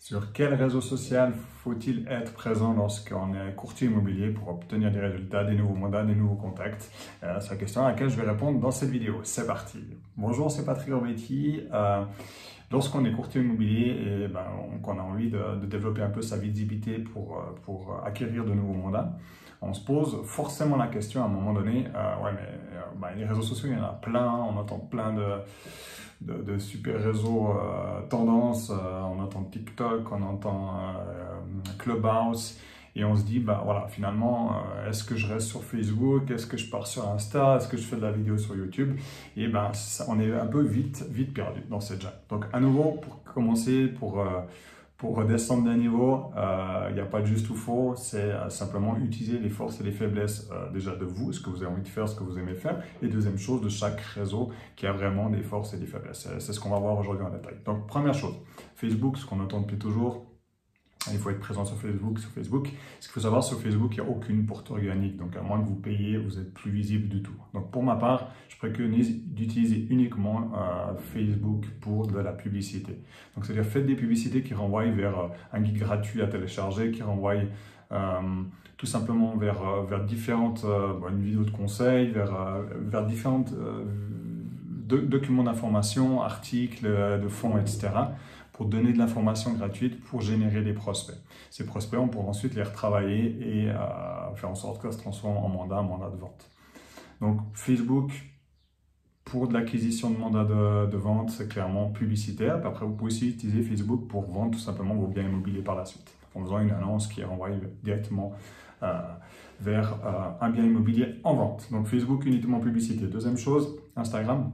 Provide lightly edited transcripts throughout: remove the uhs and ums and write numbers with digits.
Sur quel réseau social faut-il être présent lorsqu'on est courtier immobilier pour obtenir des résultats, des nouveaux mandats, des nouveaux contacts? C'est la question à laquelle je vais répondre dans cette vidéo. C'est parti. Bonjour, c'est Patrick Orbetti. Lorsqu'on est courtier immobilier et qu'on a envie de développer un peu sa visibilité pour acquérir de nouveaux mandats, on se pose forcément la question à un moment donné, les réseaux sociaux, il y en a plein, on entend plein de super réseaux tendances, on entend TikTok, on entend Clubhouse, et on se dit, finalement, est-ce que je reste sur Facebook, est-ce que je pars sur Insta, est-ce que je fais de la vidéo sur YouTube? Et on est un peu vite perdu dans cette jungle. Donc à nouveau, pour commencer, pour redescendre d'un niveau, il n'y a pas de juste ou faux, c'est simplement utiliser les forces et les faiblesses déjà de vous, ce que vous avez envie de faire, ce que vous aimez faire, et deuxième chose, de chaque réseau qui a vraiment des forces et des faiblesses. C'est ce qu'on va voir aujourd'hui en détail. Donc première chose, Facebook, ce qu'on entend depuis toujours, il faut être présent sur Facebook. Ce qu'il faut savoir, sur Facebook, il n'y a aucune portée organique. Donc, à moins que vous payiez, vous n'êtes plus visible du tout. Donc, pour ma part, je préconise d'utiliser uniquement Facebook pour de la publicité. Donc, c'est-à-dire, faites des publicités qui renvoient vers un guide gratuit à télécharger, qui renvoient tout simplement vers différentes, une vidéo de conseil, vers différentes documents d'information, articles, de fonds, etc., pour donner de l'information gratuite pour générer des prospects. Ces prospects, on pourra ensuite les retravailler et faire en sorte que ça se transforme en mandat de vente. Donc Facebook, pour de l'acquisition de mandats de vente, c'est clairement publicitaire. Puis après, vous pouvez aussi utiliser Facebook pour vendre tout simplement vos biens immobiliers par la suite, en faisant une annonce qui est renvoyée directement vers un bien immobilier en vente. Donc Facebook, uniquement publicité. Deuxième chose, Instagram.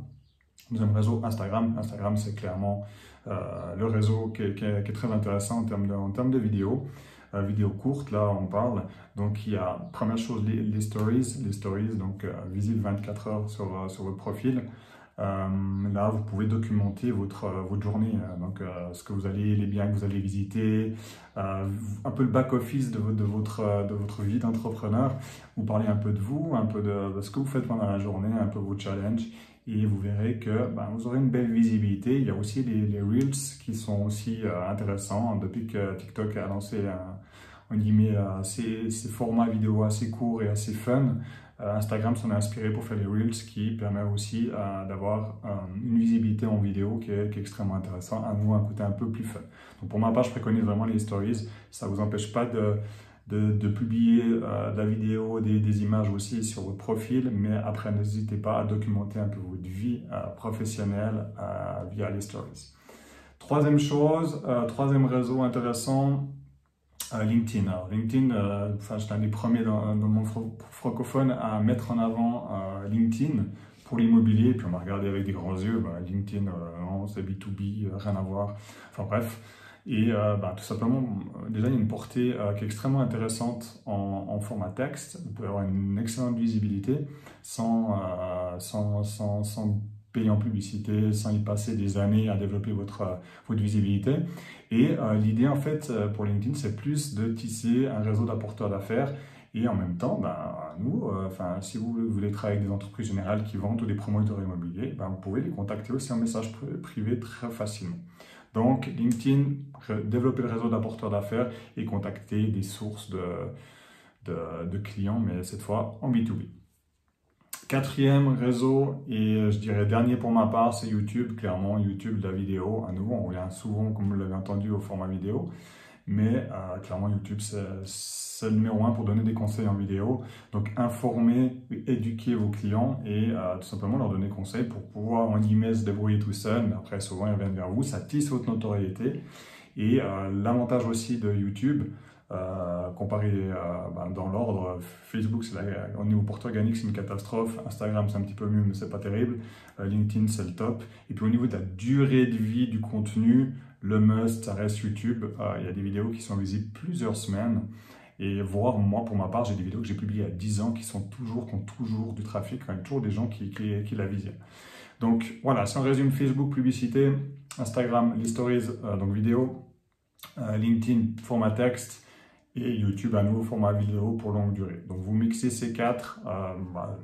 Deuxième réseau, Instagram. Instagram, c'est clairement le réseau qui est très intéressant en termes de vidéos. Vidéos courtes, là on parle. Donc il y a, première chose, les stories, donc visibles 24 heures sur votre profil. Là, vous pouvez documenter votre journée, ce que les biens que vous allez visiter, un peu le back-office de votre vie d'entrepreneur. Vous parlez un peu de vous, un peu de ce que vous faites pendant la journée, un peu vos challenges, et vous verrez que vous aurez une belle visibilité. Il y a aussi les Reels qui sont aussi intéressants. Depuis que TikTok a lancé ces formats vidéo assez courts et assez fun, Instagram s'en est inspiré pour faire les Reels, qui permet aussi d'avoir une visibilité en vidéo qui est extrêmement intéressant, à nous, un côté un peu plus fun. Donc pour ma part, je préconise vraiment les stories. Ça ne vous empêche pas de publier de la vidéo, des images aussi sur votre profil, mais après, n'hésitez pas à documenter un peu votre vie professionnelle via les stories. Troisième chose, troisième réseau intéressant, LinkedIn. Alors LinkedIn, j'étais un des premiers dans le monde francophone à mettre en avant LinkedIn pour l'immobilier, puis on m'a regardé avec des grands yeux, LinkedIn, non, c'est B2B, rien à voir, enfin bref. Et tout simplement, déjà il y a une portée qui est extrêmement intéressante en format texte. Vous pouvez avoir une excellente visibilité sans payer en publicité, sans y passer des années à développer votre visibilité. Et l'idée en fait pour LinkedIn, c'est plus de tisser un réseau d'apporteurs d'affaires. Et en même temps, si vous voulez travailler avec des entreprises générales qui vendent ou des promoteurs immobiliers, vous pouvez les contacter aussi en message privé très facilement. Donc, LinkedIn, développer le réseau d'apporteurs d'affaires et contacter des sources de clients, mais cette fois en B2B. Quatrième réseau, et je dirais dernier pour ma part, c'est YouTube. Clairement, YouTube, la vidéo, à nouveau, on revient souvent, comme vous l'avez entendu, au format vidéo. Mais clairement, YouTube, c'est le numéro 1 pour donner des conseils en vidéo. Donc, informer, éduquer vos clients et tout simplement leur donner conseil pour pouvoir, en guillemets, se débrouiller tout seul. Mais après, souvent, ils reviennent vers vous. Ça tisse votre notoriété. Et l'avantage aussi de YouTube, comparé dans l'ordre, Facebook, au niveau portée organique, c'est une catastrophe. Instagram, c'est un petit peu mieux, mais c'est pas terrible. LinkedIn, c'est le top. Et puis, au niveau de la durée de vie du contenu, le must, ça reste YouTube. Il y a des vidéos qui sont visibles plusieurs semaines. Et voire, moi, pour ma part, j'ai des vidéos que j'ai publiées il y a 10 ans qui ont toujours du trafic, quand même toujours des gens qui la visionnent. Donc voilà, si on résume, Facebook, publicité, Instagram, les stories, donc vidéo, LinkedIn, format texte, et YouTube un nouveau format vidéo pour longue durée. Donc vous mixez ces quatre,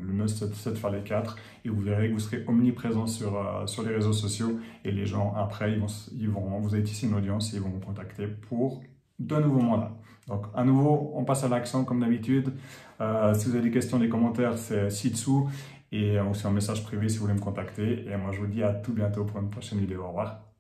le must c'est de faire les quatre et vous verrez que vous serez omniprésent sur les réseaux sociaux et les gens après vous allez tisser une audience et ils vont vous contacter pour de nouveaux mandats. Donc à nouveau on passe à l'action comme d'habitude. Si vous avez des questions, des commentaires, c'est ci-dessous et aussi un message privé si vous voulez me contacter et moi je vous dis à tout bientôt pour une prochaine vidéo. Au revoir.